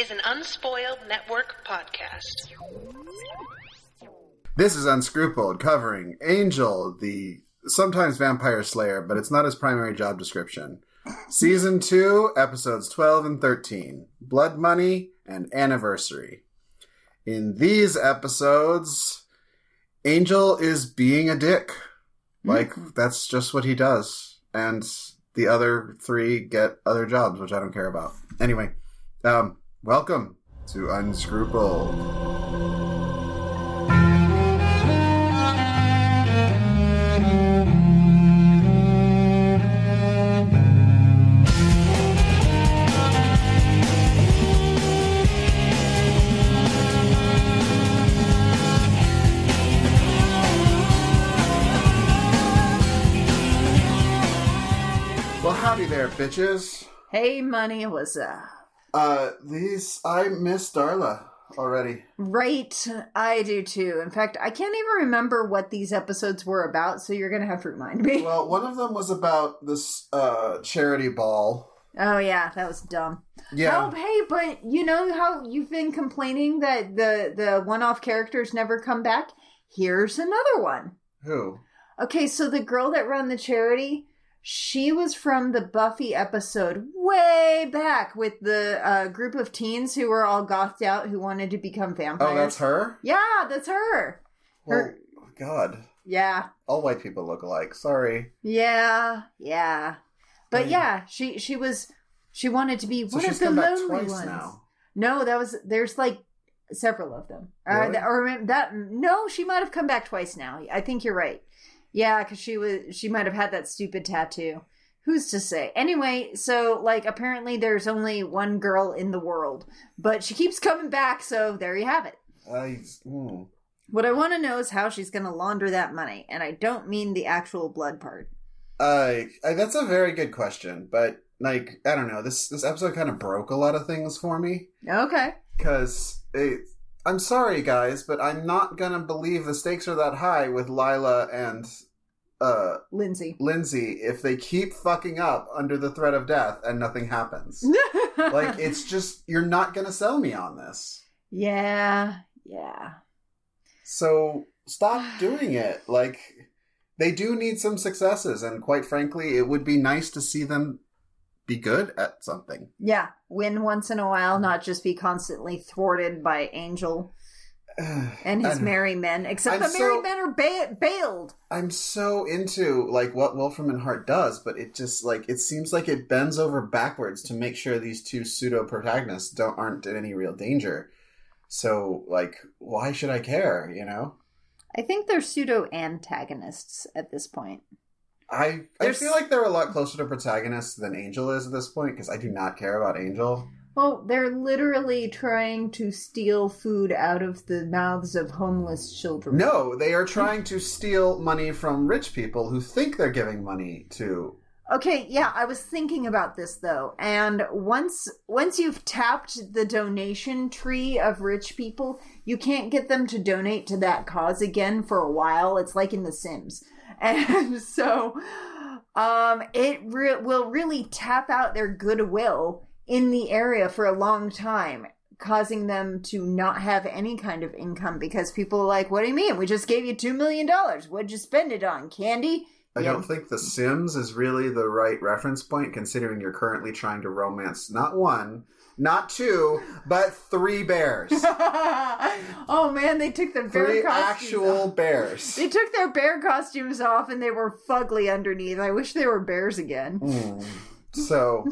is an Unspoiled Network podcast. This is Unscrupled, covering Angel, the sometimes vampire slayer, but it's not his primary job description. Season 2, episodes 12 and 13, Blood Money and Anniversary. In these episodes, Angel is being a dick. Like, that's just what he does. And the other three get other jobs, which I don't care about. Anyway, welcome to Unscrupled. Howdy there, bitches. Hey, Money, what's up? I miss Darla already. Right, I do too. In fact, I can't even remember what these episodes were about, so you're going to have to remind me. Well, one of them was about this charity ball. Oh, yeah, that was dumb. Yeah. Oh, hey, but you know how you've been complaining that the one-off characters never come back? Here's another one. Who? Okay, so the girl that ran the charity... She was from the Buffy episode way back with the group of teens who were all gothed out who wanted to become vampires. Oh, that's her? Yeah, that's her. Well, God. Yeah. All white people look alike. Sorry. Yeah. But yeah, she wanted to be one of the lonely ones. Now. No, there's like several of them. Really? She might have come back twice now. I think you're right. Yeah, because she might have had that stupid tattoo. Who's to say? Anyway, so, like, apparently there's only one girl in the world. But she keeps coming back, so there you have it. What I want to know is how she's going to launder that money. And I don't mean the actual blood part. That's a very good question. But, like, I don't know. This episode kind of broke a lot of things for me. Okay. Because I'm sorry, guys, but I'm not gonna believe the stakes are that high with Lila and Lindsay if they keep fucking up under the threat of death and nothing happens. Like, it's just, you're not gonna sell me on this. Yeah. So stop doing it. Like, they do need some successes, and quite frankly, it would be nice to see them be good at something. Yeah, win once in a while, not just be constantly thwarted by Angel and his merry men. Except the merry men are bailed. I'm so into, like, what Wolfram and Hart does, but it just, like, it seems like it bends over backwards to make sure these two pseudo-protagonists aren't in any real danger. So, like, why should I care, you know? I think they're pseudo-antagonists at this point. I feel like they're a lot closer to protagonists than Angel is at this point, because I do not care about Angel. Well, they're literally trying to steal food out of the mouths of homeless children. No, they are trying to steal money from rich people who think they're giving money to... Okay, yeah, I was thinking about this, though, and once you've tapped the donation tree of rich people, you can't get them to donate to that cause again for a while. It's like in The Sims. And so it will really tap out their goodwill in the area for a long time, causing them to not have any kind of income because people are like, what do you mean? We just gave you $2 million. What'd you spend it on? Candy? I don't think The Sims is really the right reference point, considering you're currently trying to romance not one, not two, but 3 bears. Oh man, they took their bear 3 costumes actual off. Bears. They took their bear costumes off and they were fugly underneath. I wish they were bears again. So,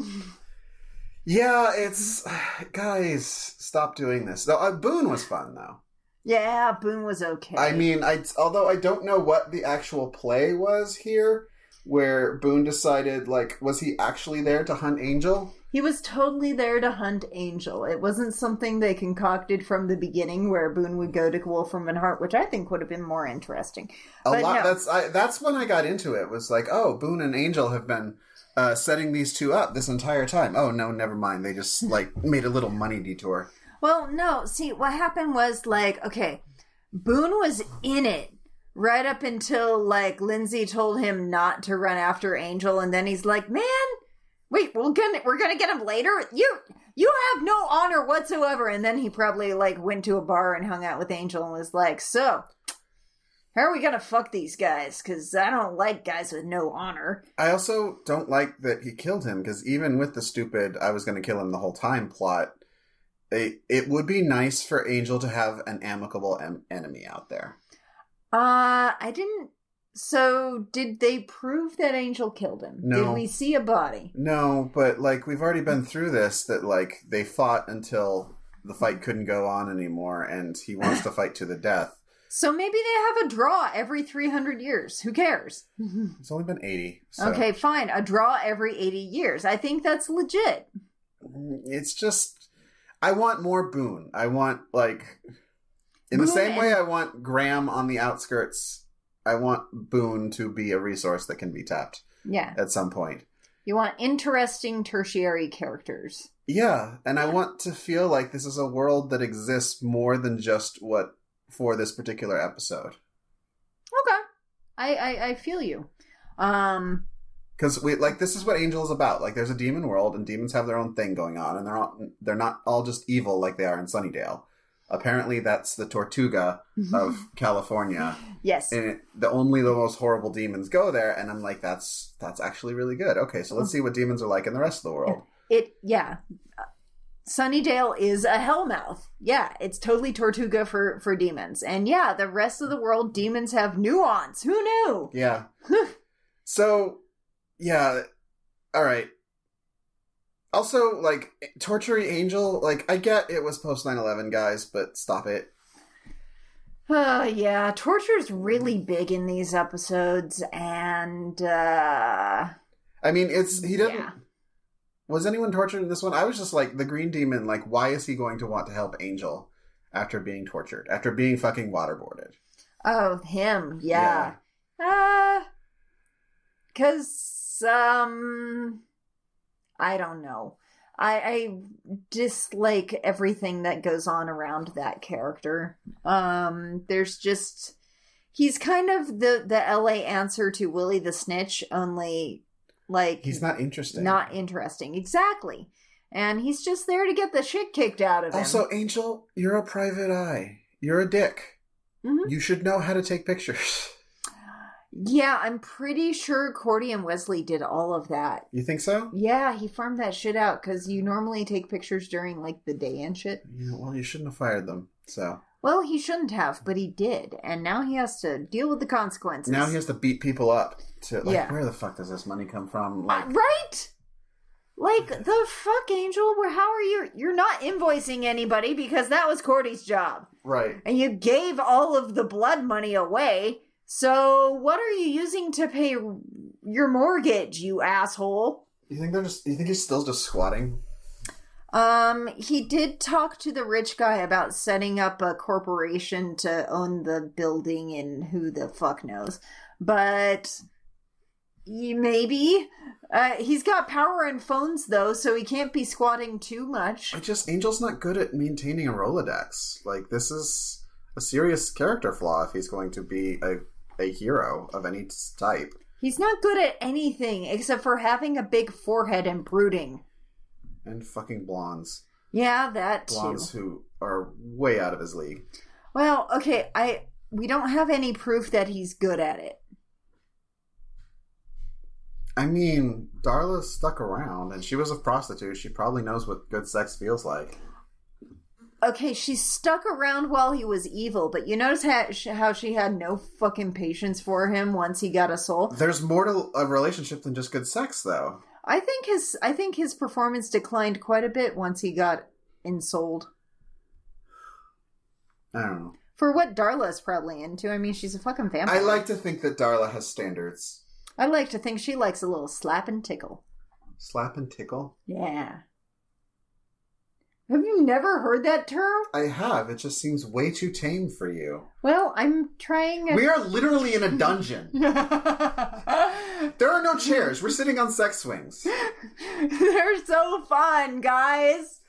yeah, it's... Guys, stop doing this. Boone was fun, though. Yeah, Boone was okay. I mean, although I don't know what the actual play was here, where Boone decided, like, was he actually there to hunt Angel? He was totally there to hunt Angel. It wasn't something they concocted from the beginning where Boone would go to Wolfram and Hart, which I think would have been more interesting. That's when I got into it, was like, oh, Boone and Angel have been setting these two up this entire time. Oh, no, never mind. They just, like, made a little money detour. Well, no. See, what happened was, like, okay, Boone was in it right up until, like, Lindsay told him not to run after Angel, and then he's like, man, wait, we're gonna get him later? You have no honor whatsoever. And then he probably, like, went to a bar and hung out with Angel and was like, so, how are we gonna fuck these guys? Because I don't like guys with no honor. I also don't like that he killed him, because even with the stupid I was going to kill him the whole time plot, it would be nice for Angel to have an amicable enemy out there. I didn't... So, did they prove that Angel killed him? No. Did we see a body? No, but, like, we've already been through this, that, like, they fought until the fight couldn't go on anymore, and he wants to fight to the death. So maybe they have a draw every 300 years. Who cares? It's only been 80. So. Okay, fine. A draw every 80 years. I think that's legit. It's just... I want more Boone. I want, like... In Boone the same way I want Graham on the outskirts, I want Boone to be a resource that can be tapped. Yeah. At some point. You want interesting tertiary characters. Yeah, and I want to feel like this is a world that exists more than just what for this particular episode. Okay. I feel you. Because this is what Angel is about. Like, there's a demon world, and demons have their own thing going on, and they're not all just evil like they are in Sunnydale. Apparently, that's the Tortuga of California. Yes. And the most horrible demons go there, and I'm like, that's actually really good. Okay, so let's see what demons are like in the rest of the world. Yeah. Sunnydale is a hellmouth. Yeah, it's totally Tortuga for demons. And yeah, the rest of the world, demons have nuance. Who knew? Yeah. So, yeah, all right. Also, like, torturing Angel, like, I get it was post 9/11, guys, but stop it. Yeah, torture's really big in these episodes, and, I mean, he didn't... Yeah. Was anyone tortured in this one? I was just like, the Green Demon, like, why is he going to want to help Angel after being tortured? After being fucking waterboarded? Oh, him, yeah. Because, I don't know. I dislike everything that goes on around that character. There's just... He's kind of the LA answer to Willie the Snitch, only... Like, he's not interesting. Not interesting, exactly. And he's just there to get the shit kicked out of him. Also, Angel, you're a private eye. You're a dick. Mm-hmm. You should know how to take pictures. Yeah, I'm pretty sure Cordy and Wesley did all of that. You think so? Yeah, he farmed that shit out, because you normally take pictures during, like, the day and shit. Yeah, well, you shouldn't have fired them, so... Well, he shouldn't have, but he did. And now he has to deal with the consequences. Now he has to beat people up. Where the fuck does this money come from? Right? Like, the fuck, Angel? How are you? You're not invoicing anybody because that was Cordy's job. Right. And you gave all of the blood money away. So what are you using to pay your mortgage, you asshole? You think he's still just squatting? He did talk to the rich guy about setting up a corporation to own the building, and who the fuck knows. But maybe. He's got power and phones, though, so he can't be squatting too much. Angel's not good at maintaining a Rolodex. Like, this is a serious character flaw if he's going to be a hero of any type. He's not good at anything except for having a big forehead and brooding. And fucking blondes. Yeah, that blondes too. Who are way out of his league. Well, okay, we don't have any proof that he's good at it. I mean, Darla stuck around, and she was a prostitute. She probably knows what good sex feels like. Okay, she stuck around while he was evil, but you notice how she had no fucking patience for him once he got a soul? There's more to a relationship than just good sex, though. I think his performance declined quite a bit once he got ensouled. I don't know. For what Darla's probably into. I mean, she's a fucking vampire. I like to think that Darla has standards. I like to think she likes a little slap and tickle. Slap and tickle? Yeah. Have you never heard that term? I have. It just seems way too tame for you. Well, I'm trying... We are literally in a dungeon. There are no chairs. We're sitting on sex swings. They're so fun, guys.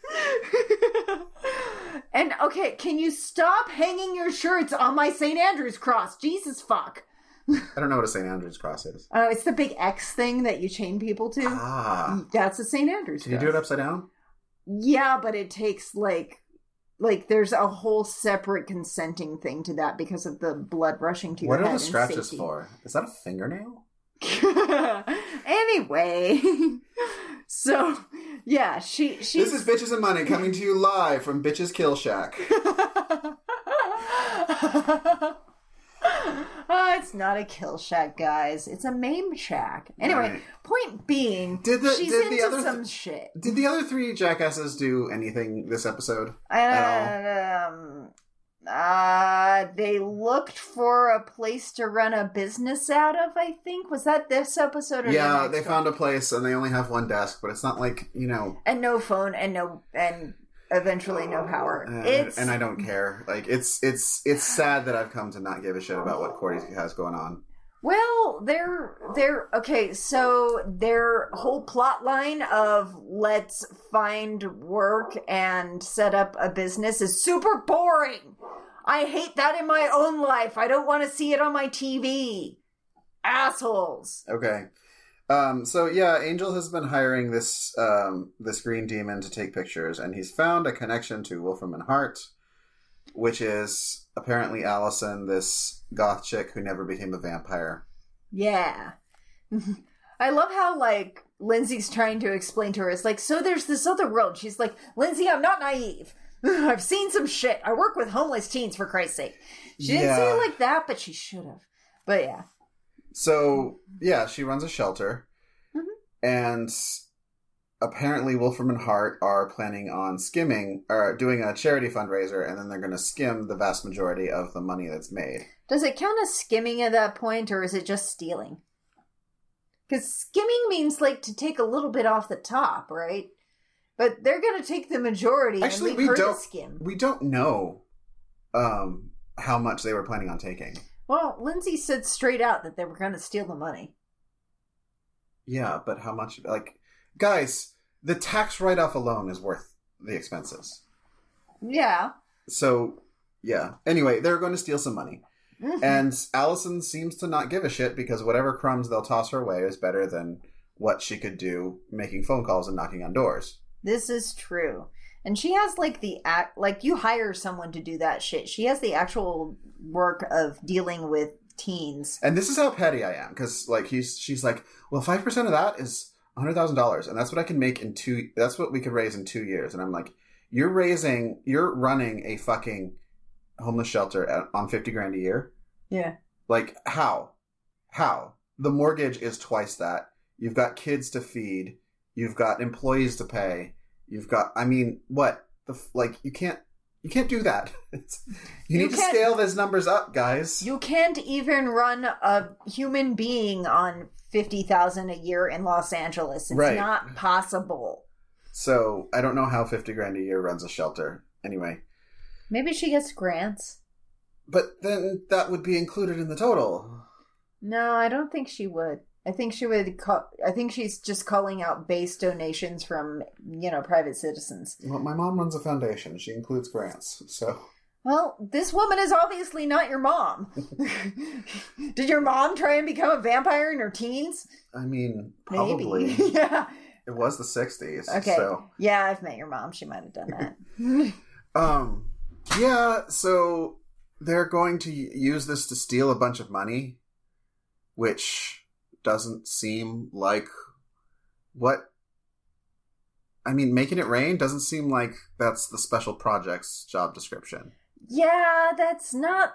And, okay, can you stop hanging your shirts on my St. Andrew's cross? Jesus fuck. I don't know what a St. Andrew's cross is. Oh, it's the big X thing that you chain people to. Ah. That's a St. Andrew's cross. Can you do it upside down? Yeah, but it takes, like, there's a whole separate consenting thing to that because of the blood rushing to your head. What are the and scratches safety. for? Is that a fingernail? Anyway, so, yeah, she's... This is Bitches and Money coming to you live from Bitches Kill Shack. Oh, it's not a kill shack, guys. It's a maim shack. Anyway, Right. Point being, she's into some shit. Did the other three jackasses do anything this episode at all? They looked for a place to run a business out of, I think. Was that this episode or Yeah, the next they one? found a place and they only have one desk, but it's not like, And no phone and eventually no power. and I don't care. Like, it's sad that I've come to not give a shit about what Cordy has going on. Well, they're okay, so their whole plot line of let's find work and set up a business is super boring. I hate that in my own life. I don't want to see it on my TV. Assholes. Okay. So yeah, Angel has been hiring this green demon to take pictures, and he's found a connection to Wolfram and Hart, which is apparently Allison, this goth chick who never became a vampire. Yeah. I love how, like, Lindsay's trying to explain to her, it's like, so there's this other world. She's like, Lindsay, I'm not naive. I've seen some shit. I work with homeless teens, for Christ's sake. She didn't say it like that, but she should have. But yeah. So, yeah, she runs a shelter, and apparently Wolfram and Hart are planning on doing a charity fundraiser, and then they're going to skim the vast majority of the money that's made. Does it count as skimming at that point, or is it just stealing? Because skimming means, like, to take a little bit off the top, right? But they're going to take the majority and leave her to skim. We don't know how much they were planning on taking. Well, Lindsay said straight out that they were going to steal the money. Yeah, but how much? Like, guys, the tax write-off alone is worth the expenses. Yeah. So, yeah. Anyway, they're going to steal some money. Mm-hmm. And Allison seems to not give a shit because whatever crumbs they'll toss her way is better than what she could do making phone calls and knocking on doors. This is true. And she has, like, you hire someone to do that shit. She has the actual work of dealing with teens. And this is how petty I am. Because, like, she's like, well, 5% of that is $100,000. And that's what I can make that's what we could raise in 2 years. And I'm like, you're running a fucking homeless shelter on $50,000 a year? Yeah. Like, how? The mortgage is twice that. You've got kids to feed. You've got employees to pay. You've got, I mean, what? You can't do that. You need to scale those numbers up, guys. You can't even run a human being on $50,000 a year in Los Angeles. It's not possible. So, I don't know how $50,000 a year runs a shelter. Anyway. Maybe she gets grants. But then that would be included in the total. No, I don't think she would. I think she would. I think she's just calling out base donations from, private citizens. Well, my mom runs a foundation. She includes grants, so. Well, this woman is obviously not your mom. Did your mom try and become a vampire in her teens? I mean, probably. Maybe. Yeah. It was the 60s. Okay. So. Yeah, I've met your mom. She might have done that. Yeah, so they're going to use this to steal a bunch of money, which doesn't seem like making it rain doesn't seem like that's the special projects job description. Yeah, that's not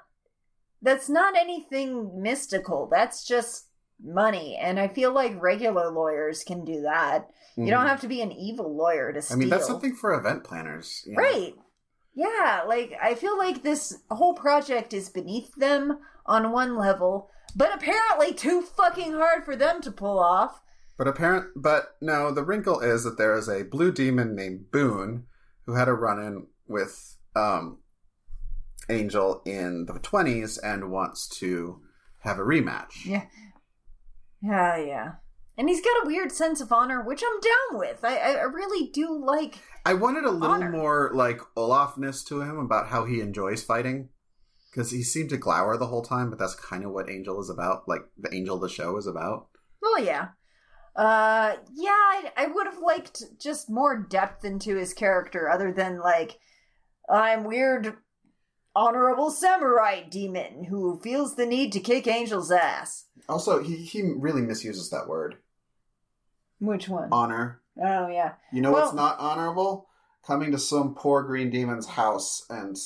anything mystical. That's just money. And I feel like regular lawyers can do that. Mm-hmm. You don't have to be an evil lawyer to steal. I mean, that's something for event planners. Right. Yeah, like, I feel like this whole project is beneath them on one level, but apparently too fucking hard for them to pull off. But no, the wrinkle is that there is a blue demon named Boone who had a run-in with Angel in the 20s and wants to have a rematch. Yeah. Yeah. And he's got a weird sense of honor, which I'm down with. I really do like I wanted a little honor. more, like, Olafness to him about how he enjoys fighting. Because he seemed to glower the whole time, but that's kind of what Angel is about. Like, the Angel of the show is about. Well, yeah. I would have liked just more depth into his character other than, like, I'm weird, honorable samurai demon who feels the need to kick Angel's ass. Also, he really misuses that word. Which one? Honor. Oh, yeah. You know what's not honorable? Coming to some poor green demon's house and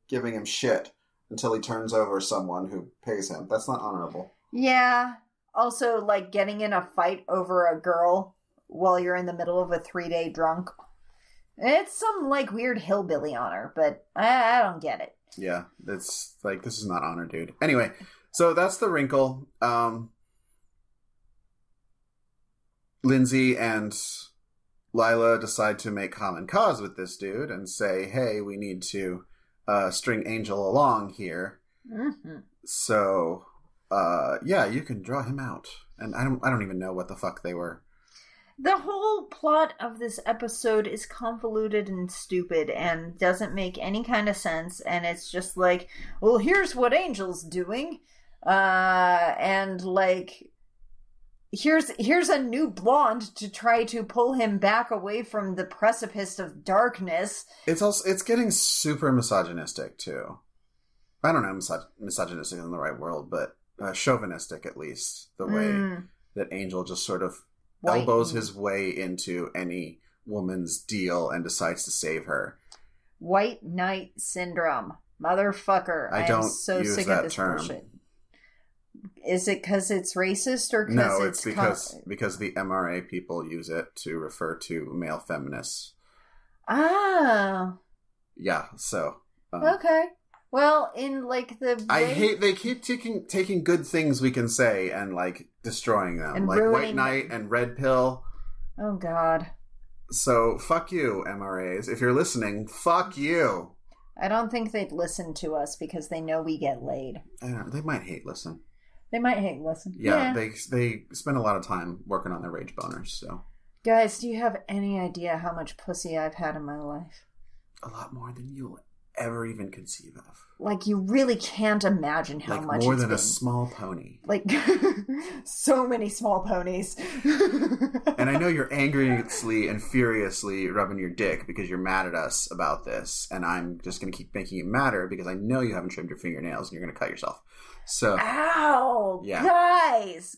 giving him shit until he turns over someone who pays him. That's not honorable. Yeah. Also, like, getting in a fight over a girl while you're in the middle of a 3-day drunk. It's some, like, weird hillbilly honor, but I don't get it. Yeah, it's like, this is not honor, dude. Anyway, so that's the wrinkle. Lindsay and Lila decide to make common cause with this dude and say, hey, we need to string Angel along here. Mm-hmm. So, you can draw him out. And I don't even know what the fuck they were. The whole plot of this episode is convoluted and stupid and doesn't make any kind of sense. And it's just like, well, here's what Angel's doing. And like, here's a new blonde to try to pull him back away from the precipice of darkness. It's getting super misogynistic too. I don't know, misogynistic in the right world, but chauvinistic at least. The way that Angel just sort of elbows his way into any woman's deal and decides to save her. White knight syndrome. Motherfucker. I am so use sick that of this term. bullshit. Is it because it's racist or because it's because the MRA people use it to refer to male feminists. Ah. Yeah, so. Okay. Well, in like the... I hate they keep taking good things we can say and like destroying them. And like ruining White Knight and Red Pill. Oh, God. So, fuck you, MRAs. If you're listening, fuck you. I don't think they'd listen to us because they know we get laid. I don't know, they might hate listen. They might hate listen. Yeah, they spend a lot of time working on their rage boners, so. Guys, do you have any idea how much pussy I've had in my life? A lot more than you'll ever even conceive of. Like, you really can't imagine how much more it's than been. a small pony. Like, so many small ponies. And I know you're angriously and furiously rubbing your dick because you're mad at us about this. And I'm just going to keep making it matter because I know you haven't trimmed your fingernails and you're going to cut yourself. So, ow! Yeah.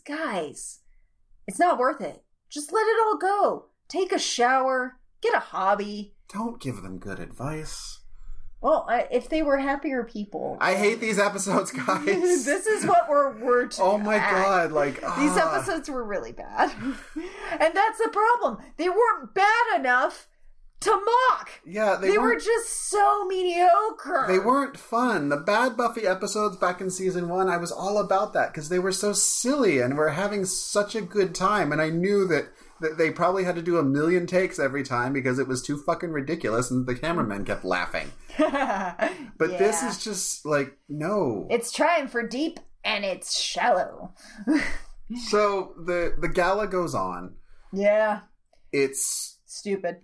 Guys. It's not worth it. Just let it all go. Take a shower. Get a hobby. Don't give them good advice. Well, if they were happier people. I hate these episodes, guys. This is what we're to oh my God, like... These episodes were really bad. And that's the problem. They weren't bad enough to mock. Yeah, they were just so mediocre. They weren't fun. The bad Buffy episodes back in season 1, I was all about that because they were so silly and we're having such a good time. And I knew that they probably had to do 1,000,000 takes every time because it was too fucking ridiculous and the cameramen kept laughing. But this is just like, no. It's trying for deep and it's shallow. So the gala goes on. Yeah. It's stupid.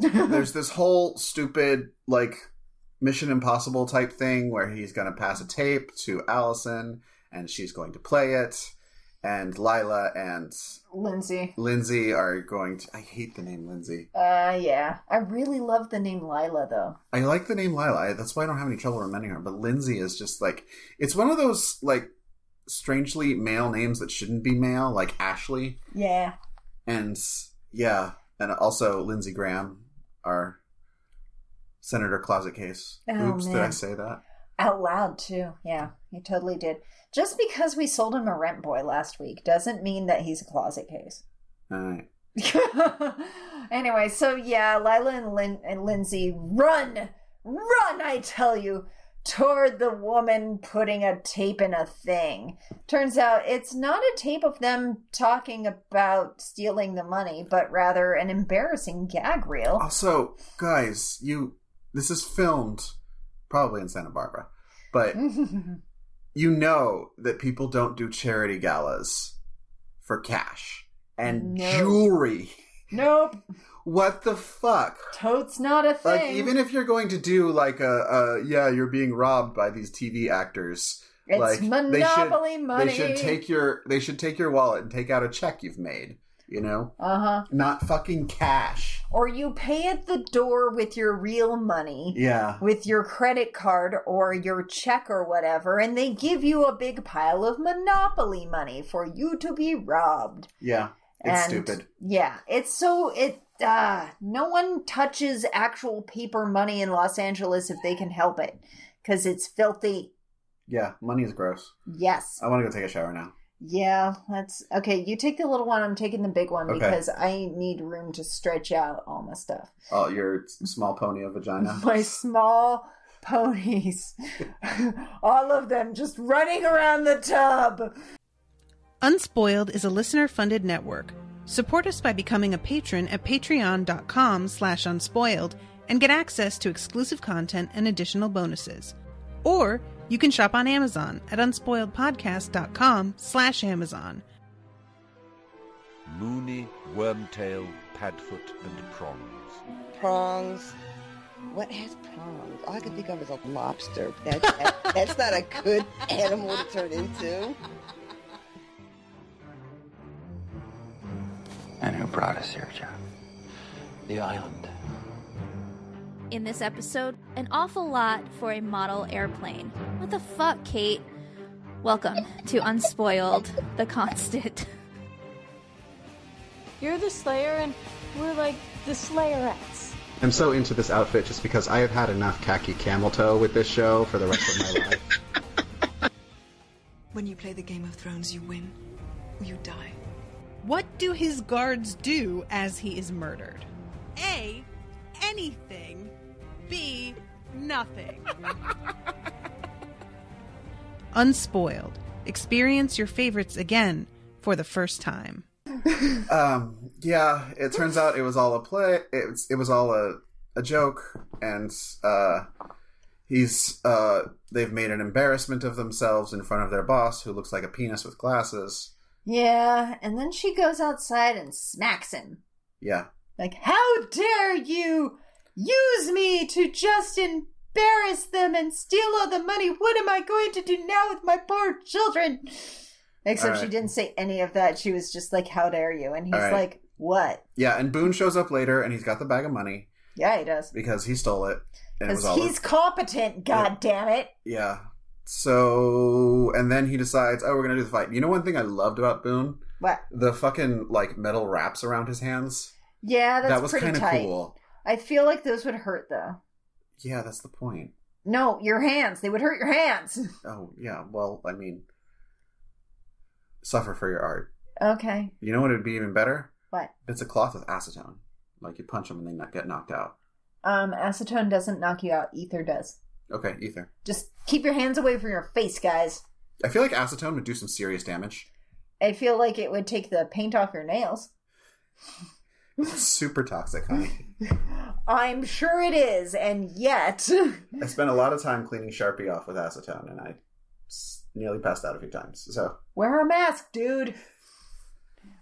There's this whole stupid, like, Mission Impossible type thing where he's going to pass a tape to Allison and she's going to play it. And Lila and Lindsay are going to... I hate the name Lindsay. Yeah. I really love the name Lila, though. I like the name Lila. That's why I don't have any trouble remembering her. But Lindsay is just like... It's one of those, like, strangely male names that shouldn't be male, like Ashley. Yeah. And, yeah. And also Lindsey Graham, our Senator Closet Case. Oh, Oops, man. Did I say that? Out loud, too. Yeah, you totally did. Just because we sold him a rent boy last week doesn't mean that he's a closet case. All right. Anyway, so yeah, Lila and Lindsay run, I tell you, toward the woman putting a tape in a thing. Turns out it's not a tape of them talking about stealing the money, but rather an embarrassing gag reel. Also, guys, this is filmed probably in Santa Barbara, but you know that people don't do charity galas for cash and jewelry. Nope. What the fuck? Totes not a thing. Like, even if you're going to do like you're being robbed by these TV actors, It's monopoly money. They should take your wallet and take out a check you've made. You know? Uh-huh. Not fucking cash. Or you pay at the door with your real money. Yeah. With your credit card or your check or whatever, and they give you a big pile of monopoly money for you to be robbed. Yeah. It's stupid. Yeah. No one touches actual paper money in Los Angeles if they can help it. Because it's filthy. Yeah. Money is gross. Yes. I want to go take a shower now. Yeah, okay. You take the little one, I'm taking the big one because I need room to stretch out all my stuff. Oh, your small pony of vagina? My small ponies. All of them just running around the tub. Unspoiled is a listener-funded network. Support us by becoming a patron at patreon.com/unspoiled and get access to exclusive content and additional bonuses. Or you can shop on Amazon at unspoiledpodcast.com/Amazon. Moony, wormtail, padfoot, and prongs. Prongs? What has prongs? All I can think of is a lobster. That's not a good animal to turn into. And who brought us here, Jeff? The island. In this episode, an awful lot for a model airplane. What the fuck, Kate? Welcome to Unspoiled, the constant. You're the Slayer, and we're like the Slayerettes. I'm so into this outfit just because I have had enough khaki camel toe with this show for the rest of my life. When you play the Game of Thrones, you win, or you die. What do his guards do as he is murdered? A. Anything. B. Nothing. Unspoiled. Experience your favorites again for the first time. Yeah, it turns out it was all a play. It was all a joke, and they've made an embarrassment of themselves in front of their boss, who looks like a penis with glasses. Yeah, and then she goes outside and smacks him. Yeah. Like, how dare you use me to just embarrass them and steal all the money? What am I going to do now with my poor children? Except she didn't say any of that. She was just like, how dare you? And he's like, what? Yeah, and Boone shows up later, and he's got the bag of money. Yeah, he does. Because he stole it. Because he's competent, goddammit. Yeah. So, and then he decides, we're going to do the fight. You know one thing I loved about Boone? What? The fucking, metal wraps around his hands. Yeah, that was pretty tight. Cool. I feel like those would hurt, though. Yeah, that's the point. No, your hands. They would hurt your hands. Oh, yeah. Well, I mean, suffer for your art. Okay. You know what would be even better? What? It's a cloth with acetone. Like, you punch them and they get knocked out. Acetone doesn't knock you out. Ether does. Okay, ether. Just keep your hands away from your face, guys. I feel like acetone would do some serious damage. I feel like it would take the paint off your nails. It's super toxic, honey. I'm sure it is, and yet... I spent a lot of time cleaning Sharpie off with acetone, and I nearly passed out a few times, so... Wear a mask, dude.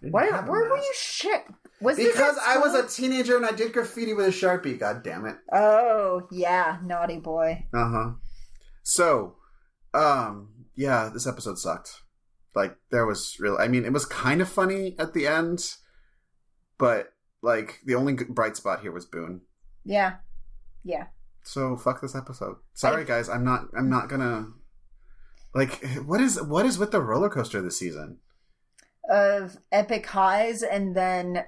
Where were you shit? Because I was a teenager and I did graffiti with a Sharpie, god damn it. Oh, yeah, naughty boy. Uh-huh. So, yeah, this episode sucked. Like, there was really... I mean, it was kind of funny at the end, but, the only bright spot here was Boone. Yeah. Yeah. So, fuck this episode. Sorry, guys, I'm not gonna... what is with the roller coaster this season? Of epic highs and then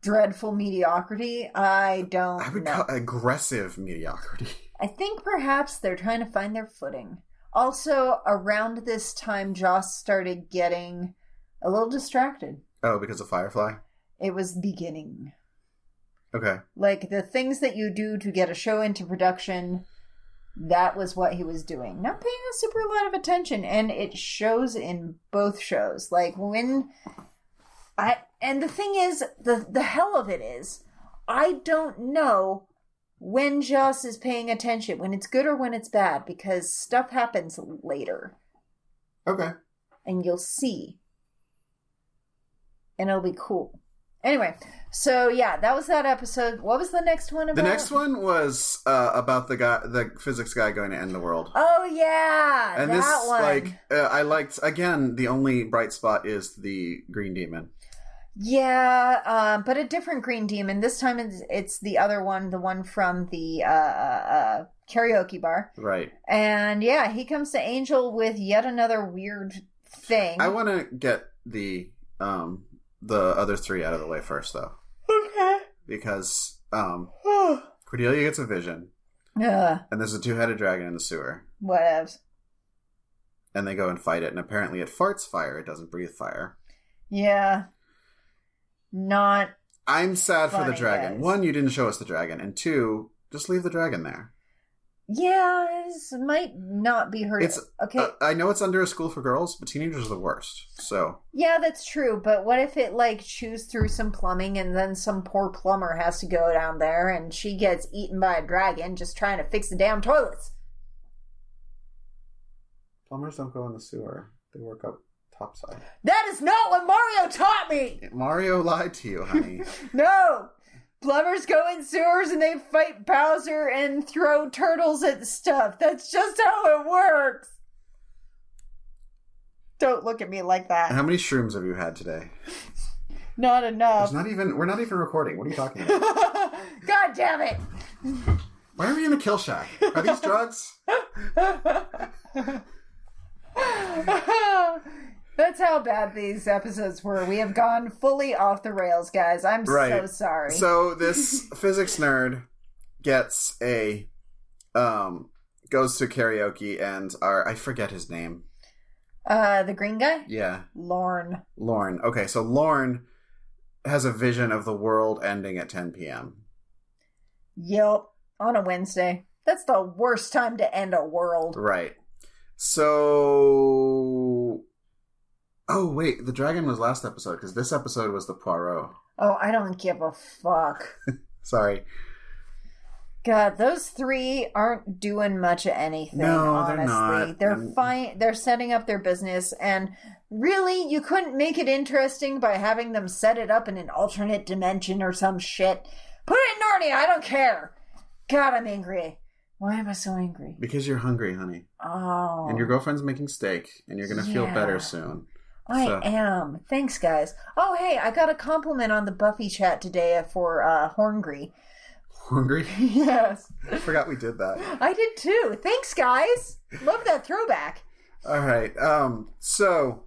dreadful mediocrity? I would call aggressive mediocrity. I think perhaps they're trying to find their footing. Also, around this time, Joss started getting a little distracted. Oh, because of Firefly? It was beginning. Okay. The things that you do to get a show into production, that was what he was doing. Not paying a super lot of attention, and it shows in both shows. And the thing is, the hell of it is, I don't know when Joss is paying attention, when it's good or when it's bad, because stuff happens later. Okay. And you'll see. And it'll be cool. Anyway, so yeah, that was that episode. What was the next one about? The next one was about the physics guy going to end the world. Oh yeah, and that one. I liked, again, the only bright spot is the green demon. Yeah, but a different green demon. This time it's the other one, the one from the karaoke bar. Right. And yeah, he comes to Angel with yet another weird thing. I want to get the other three out of the way first, though. Okay. Because Cordelia gets a vision. And there's a two-headed dragon in the sewer. Whatevs. And they go and fight it, and apparently it farts fire. It doesn't breathe fire. Yeah. Not I'm sad for the funny, dragon. guys. 1, you didn't show us the dragon. And 2, just leave the dragon there. Yeah, this might not be her. It's okay. I know it's under a school for girls, but teenagers are the worst. So Yeah, that's true. But what if it chews through some plumbing and then some poor plumber has to go down there and she gets eaten by a dragon just trying to fix the damn toilets? plumbers don't go in the sewer. They work up topside. That is not what Mario taught me! Mario lied to you, honey. No! Plumbers go in sewers and they fight Bowser and throw turtles at stuff. That's just how it works. Don't look at me like that. How many shrooms have you had today? Not enough. We're not even recording. What are you talking about? God damn it! Why are we in a kill shack? Are these drugs? That's how bad these episodes were. We have gone fully off the rails, guys. I'm so sorry. So this physics nerd gets goes to karaoke and I forget his name. The green guy? Yeah. Lorne. Okay, so Lorne has a vision of the world ending at 10 p.m. Yep. On a Wednesday. That's the worst time to end a world. Right. So... Oh, wait. The dragon was last episode, because this episode was the Poirot. Oh, I don't give a fuck. Sorry. God, those three aren't doing much of anything, no, honestly. They're not. They're fine. They're setting up their business, and really, you couldn't make it interesting by having them set it up in an alternate dimension or some shit. Put it in Narnia, I don't care. God, I'm angry. Why am I so angry? Because you're hungry, honey. Oh. And your girlfriend's making steak, and you're going to feel better soon. I am. Thanks, guys. Oh, hey, I got a compliment on the Buffy chat today for Hangry. Hungry? Yes. I forgot we did that. I did too. Thanks, guys. Love that throwback. All right. So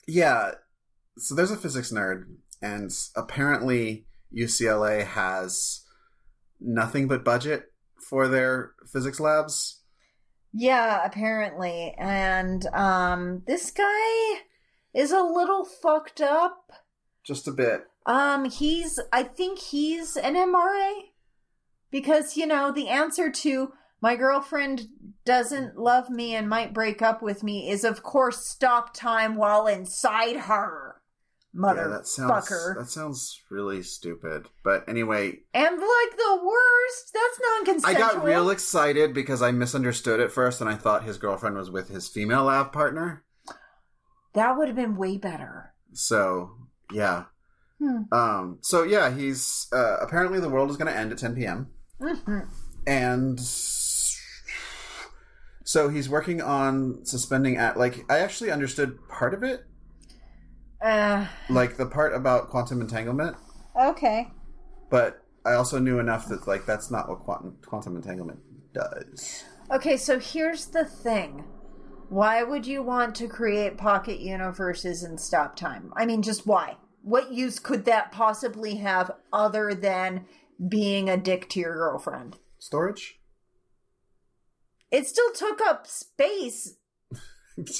there's a physics nerd, and apparently UCLA has nothing but budget for their physics labs. Yeah, apparently. And this guy is a little fucked up. Just a bit. I think he's an MRA. Because, the answer to my girlfriend doesn't love me and might break up with me is, of course, stop time while inside her. Motherfucker. That sounds really stupid. But anyway. And the worst, that's non-consensual. I got real excited because I misunderstood at first and I thought his girlfriend was with his female lab partner. That would have been way better. So, yeah. He's apparently the world is going to end at 10 p.m. Mm-hmm. And so he's working on suspending I actually understood part of it. The part about quantum entanglement. Okay. But I also knew enough that that's not what quantum entanglement does. Okay, so here's the thing. Why would you want to create pocket universes and stop time? I mean, just why? What use could that possibly have other than being a dick to your girlfriend? Storage? It still took up space.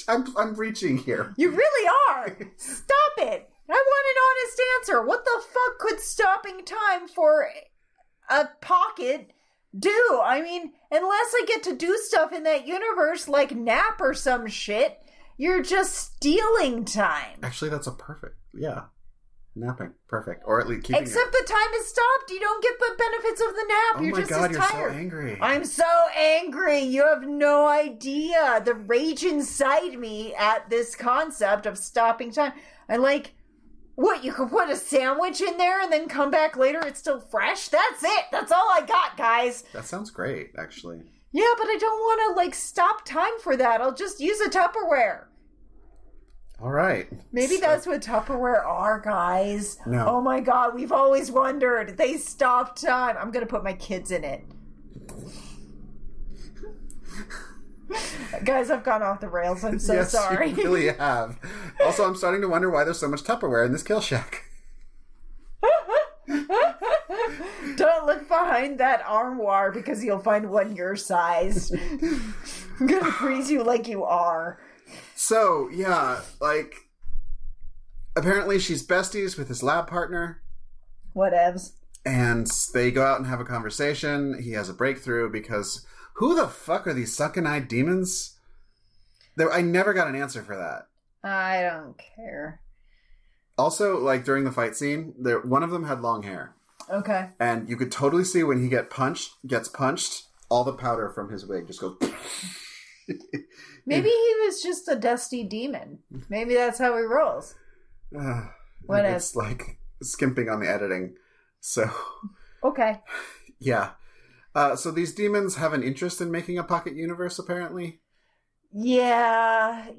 I'm reaching here. You really are. Stop it. I want an honest answer. What the fuck could stopping time for a pocket do? I mean, unless I get to do stuff in that universe like nap or some shit, you're just stealing time. Actually, that's a perfect, napping. Perfect. Or at least keeping Except the time is stopped. You don't get the benefits of the nap. Oh you're my just God, as you're tired. so angry. I'm so angry. You have no idea. The rage inside me at this concept of stopping time. What, you could put a sandwich in there and then come back later, it's still fresh? That's it. That's all I got, guys. That sounds great, actually. Yeah, but I don't want to, like, stop time for that. I'll just use a Tupperware. All right. Maybe that's what Tupperware are, guys. No. Oh my god, we've always wondered. They stop time. I'm going to put my kids in it. Guys, I've gone off the rails. I'm so sorry. You really have. Also, I'm starting to wonder why there's so much Tupperware in this kill shack. Don't look behind that armoire because you'll find one your size. I'm going to freeze you like you are. So, yeah, like, apparently she's besties with his lab partner. Whatevs. And they go out and have a conversation. He has a breakthrough because who the fuck are these sunken-eyed demons? I never got an answer for that. I don't care. Also, like, during the fight scene, one of them had long hair. Okay. And you could totally see when he gets punched, all the powder from his wig just goes... Maybe he was just a dusty demon. Maybe that's how he rolls. It's like skimping on the editing. So... Okay. Yeah. So these demons have an interest in making a pocket universe, apparently. Yeah.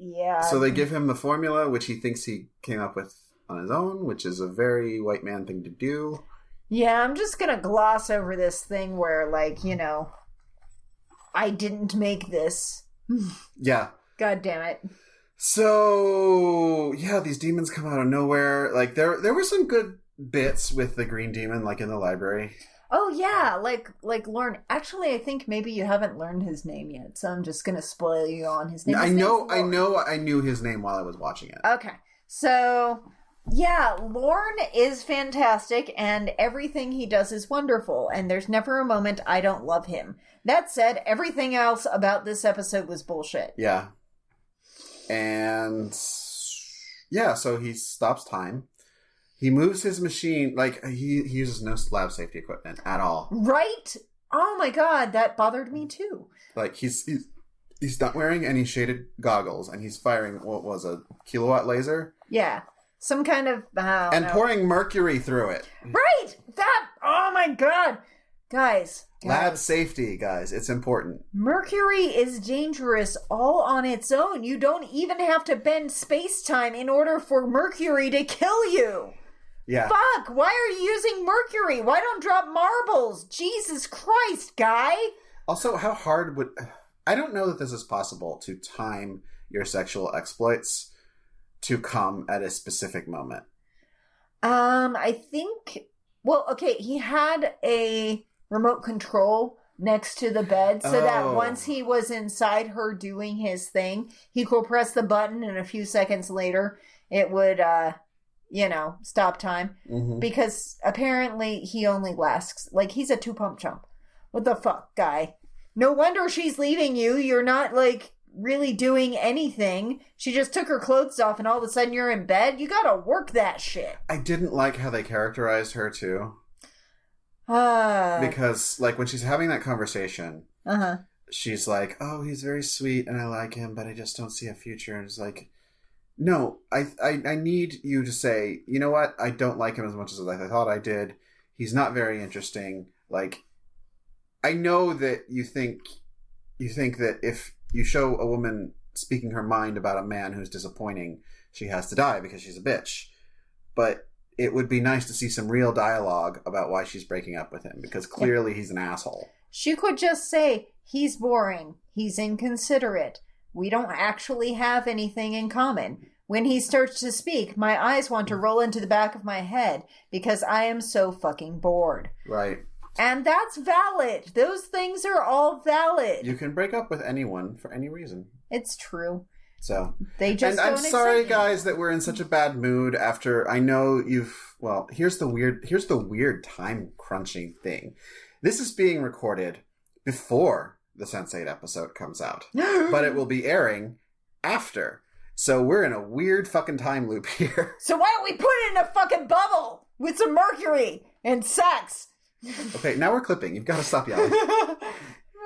So they give him the formula, which he thinks he came up with on his own, which is a very white man thing to do. Yeah, I'm just gonna gloss over this thing where, like, you know, I didn't make this. Yeah. God damn it. So, yeah, these demons come out of nowhere. Like, there were some good bits with the green demon, like in the library. Oh, yeah, like Lorne. Actually, I think maybe you haven't learned his name yet, so I'm just gonna spoil you on his name. I knew his name while I was watching it. Okay, so... yeah, Lorne is fantastic, and everything he does is wonderful, and there's never a moment I don't love him. That said, everything else about this episode was bullshit. Yeah. And... yeah, so he stops time. He moves his machine, like, he uses no lab safety equipment at all. Right? Oh my god, that bothered me too. Like, he's not wearing any shaded goggles, and he's firing, what was a kilowatt laser? Yeah. Some kind of... pouring mercury through it. Right! That... oh my god! Guys. Lab safety, guys. It's important. Mercury is dangerous all on its own. You don't even have to bend space-time in order for mercury to kill you. Yeah. Fuck! Why are you using mercury? Why don't drop marbles? Jesus Christ, guy! Also, how hard would... I don't know that this is possible to time your sexual exploits to come at a specific moment. I think... well, okay, he had a remote control next to the bed so that once he was inside her doing his thing, he could press the button and a few seconds later it would, stop time. Mm-hmm. Because apparently he only lasts... like, he's a two-pump chump. What the fuck, guy? No wonder she's leaving you. You're not, like... really doing anything. She just took her clothes off and all of a sudden you're in bed. You gotta work that shit. I didn't like how they characterized her too. Because, like, when she's having that conversation, she's like, oh, he's very sweet and I like him, but I just don't see a future. And it's like, no, I need you to say, you know what? I don't like him as much as I thought I did. He's not very interesting. Like, I know that you think that if you show a woman speaking her mind about a man who's disappointing, she has to die because she's a bitch. But it would be nice to see some real dialogue about why she's breaking up with him, because clearly he's an asshole. She could just say, he's boring, he's inconsiderate, we don't actually have anything in common. When he starts to speak, my eyes want to roll into the back of my head because I am so fucking bored. Right. And that's valid. Those things are all valid. You can break up with anyone for any reason. It's true. So they just and I'm sorry, guys, that we're in such a bad mood after. I know you've. Well, here's the weird time crunching thing. This is being recorded before the Sense8 episode comes out, but it will be airing after. So we're in a weird fucking time loop here. So why don't we put it in a fucking bubble with some mercury and sex? Okay, now we're clipping. You've got to stop yelling.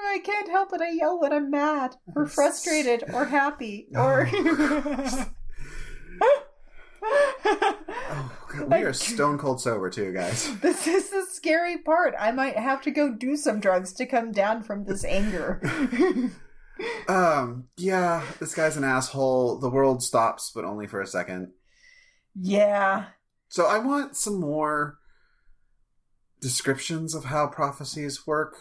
I can't help it. I yell when I'm mad or frustrated or happy or... Oh, We are stone cold sober too, guys. This is the scary part. I might have to go do some drugs to come down from this anger. Yeah, this guy's an asshole. The world stops, but only for a second. Yeah. So I want some more descriptions of how prophecies work.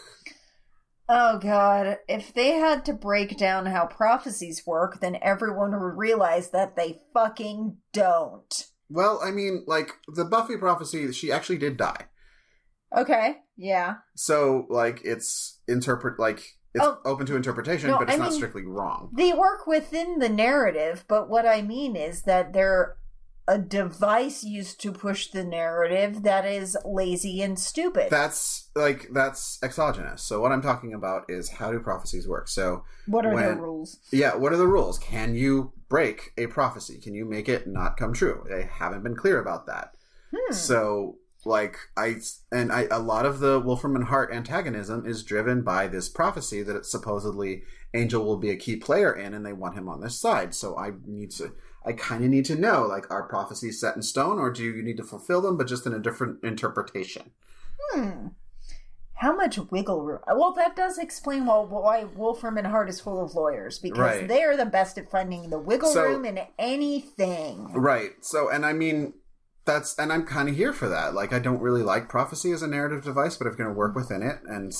Oh god, if they had to break down how prophecies work, then everyone would realize that they fucking don't. Well, I mean, like, the Buffy prophecy, she actually did die. Okay, yeah. So, like, it's open to interpretation, no, but it's I not mean, strictly wrong. They work within the narrative, but what I mean is that they're a device used to push the narrative that is lazy and stupid. That's exogenous. So what I'm talking about is, how do prophecies work? So what are the rules? Yeah, what are the rules? Can you break a prophecy? Can you make it not come true? They haven't been clear about that. So, like, a lot of the Wolfram and Hart antagonism is driven by this prophecy that supposedly Angel will be a key player in, and they want him on their side. So I kind of need to know, like, are prophecies set in stone, or do you need to fulfill them, but just in a different interpretation? How much wiggle room? Well, that does explain why Wolfram and Hart is full of lawyers, because they are the best at finding the wiggle room in anything. Right. So, and I mean, and I'm kind of here for that. Like, I don't really like prophecy as a narrative device, but if you're going to work within it, and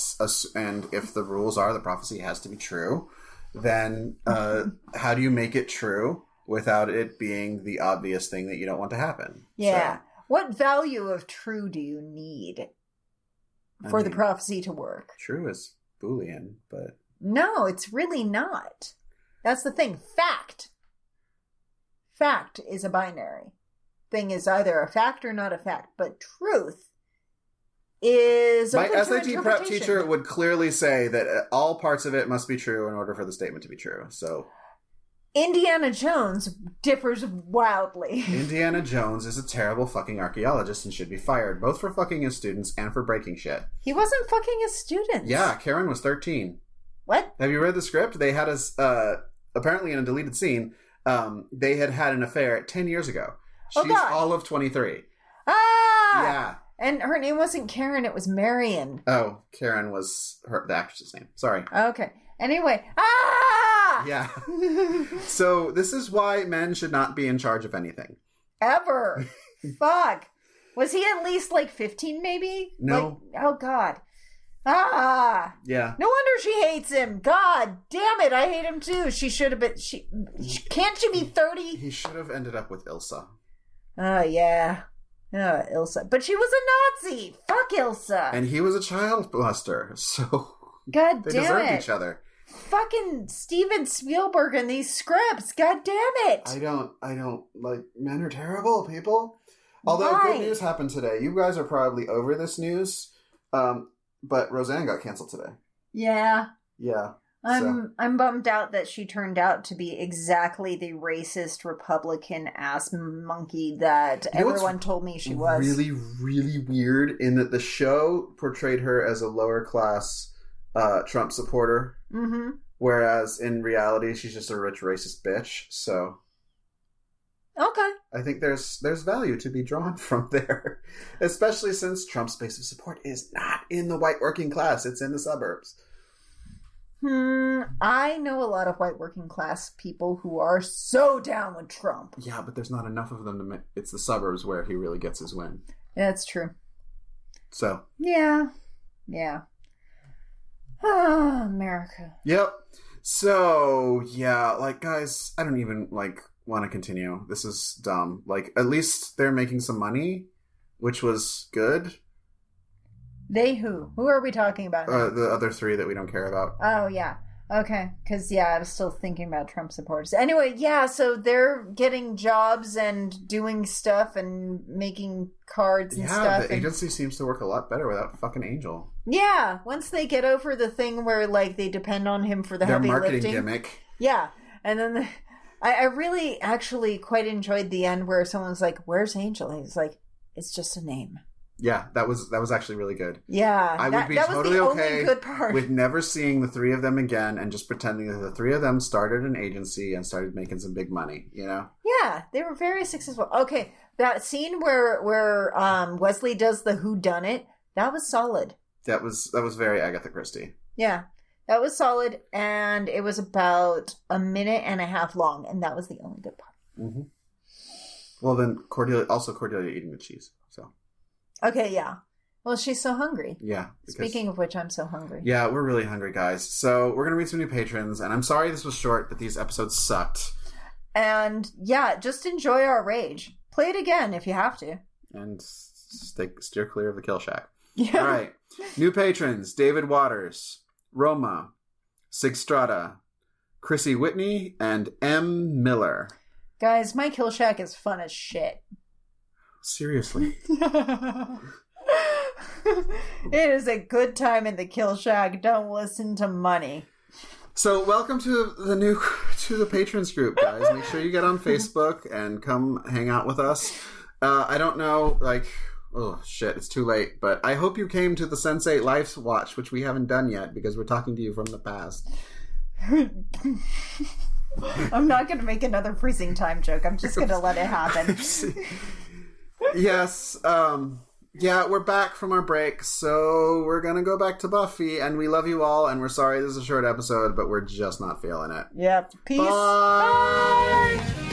if the rules are the prophecy has to be true, then how do you make it true without it being the obvious thing that you don't want to happen? Yeah. So, what value of true do you need for the prophecy to work? True is Boolean, but... No, it's really not. That's the thing. Fact is a binary. Thing is either a fact or not a fact, but truth is my SAT prep teacher would clearly say that all parts of it must be true in order for the statement to be true. So Indiana Jones differs wildly. Indiana Jones is a terrible fucking archaeologist and should be fired, both for fucking his students and for breaking shit. He wasn't fucking his students. Yeah, Karen was 13. What? Have you read the script? They had apparently in a deleted scene, they had an affair 10 years ago. She's all of 23. Ah! Yeah. And her name wasn't Karen, it was Marion. Oh, Karen was the actress's name. Sorry. Okay. Anyway. Yeah. So this is why men should not be in charge of anything. Ever. Fuck. Was he at least like 15 maybe? No. Oh, God. Yeah. No wonder she hates him. God damn it. I hate him too. She should have been... Can't she be 30? He should have ended up with Ilsa. Oh, yeah. Oh, Ilsa. But she was a Nazi. Fuck Ilsa. And he was a child molester. So... God damn it. They deserved each other. Fucking Steven Spielberg and these scripts. God damn it. I don't like, men are terrible, people. Although good news happened today. You guys are probably over this news. But Roseanne got canceled today. Yeah. Yeah. I'm bummed out that she turned out to be exactly the racist Republican ass monkey that everyone told me she was. Really, really weird in that the show portrayed her as a lower class Trump supporter. Mm-hmm. Whereas in reality, she's just a rich racist bitch. So, okay, I think there's value to be drawn from there, especially since Trump's base of support is not in the white working class; it's in the suburbs. I know a lot of white working class people who are so down with Trump. Yeah, but there's not enough of them to make... It's the suburbs where he really gets his win. Yeah, that's true. So. Yeah. Oh, America. Yep. So, yeah, like, guys, I don't even, like, want to continue. This is dumb. Like, at least they're making some money, which was good. They who? Who are we talking about now? The other three that we don't care about. Oh, yeah. Okay. Because, yeah, I was still thinking about Trump supporters. Anyway, yeah, so they're getting jobs and doing stuff and making cards and stuff. Yeah, the agency seems to work a lot better without fucking Angel. Yeah, once they get over the thing where, like, they depend on him for the heavy lifting. Their marketing gimmick. Yeah. And then I really actually quite enjoyed the end where someone's like, where's Angel? And he's like, it's just a name. Yeah, that was actually really good. Yeah, I would be that totally was the okay only good part. with never seeing the three of them again and just pretending that the three of them started an agency and started making some big money, you know? Yeah, they were very successful. Okay, that scene where Wesley does the whodunit, that was solid. That was very Agatha Christie. Yeah, that was solid, and it was about a minute and a half long, and that was the only good part. Mm-hmm. Well, then Cordelia eating the cheese, so. Okay, yeah. Well, she's so hungry. Yeah. Speaking of which, I'm so hungry. Yeah, we're really hungry, guys. So we're going to read some new patrons, and I'm sorry this was short, but these episodes sucked. And yeah, just enjoy our rage. Play it again if you have to. And steer clear of the kill shack. Yeah. All right. New patrons: David Waters, Roma, Sigstrata, Chrissy Whitney, and M. Miller. Guys, my kill shack is fun as shit. Seriously. It is a good time in the kill shack. Don't listen to money. So welcome to the patrons group, guys. Make sure you get on Facebook and come hang out with us. I don't know, oh shit, it's too late, but I hope you came to the Sense8 Life Watch, which we haven't done yet because we're talking to you from the past. I'm not going to make another freezing time joke. I'm just going to let it happen. Yes. Yeah, we're back from our break, so we're going to go back to Buffy, and we love you all, and we're sorry this is a short episode, but we're just not feeling it. Yep. Peace. Bye. Bye.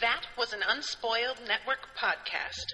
That was an Unspoiled Network podcast.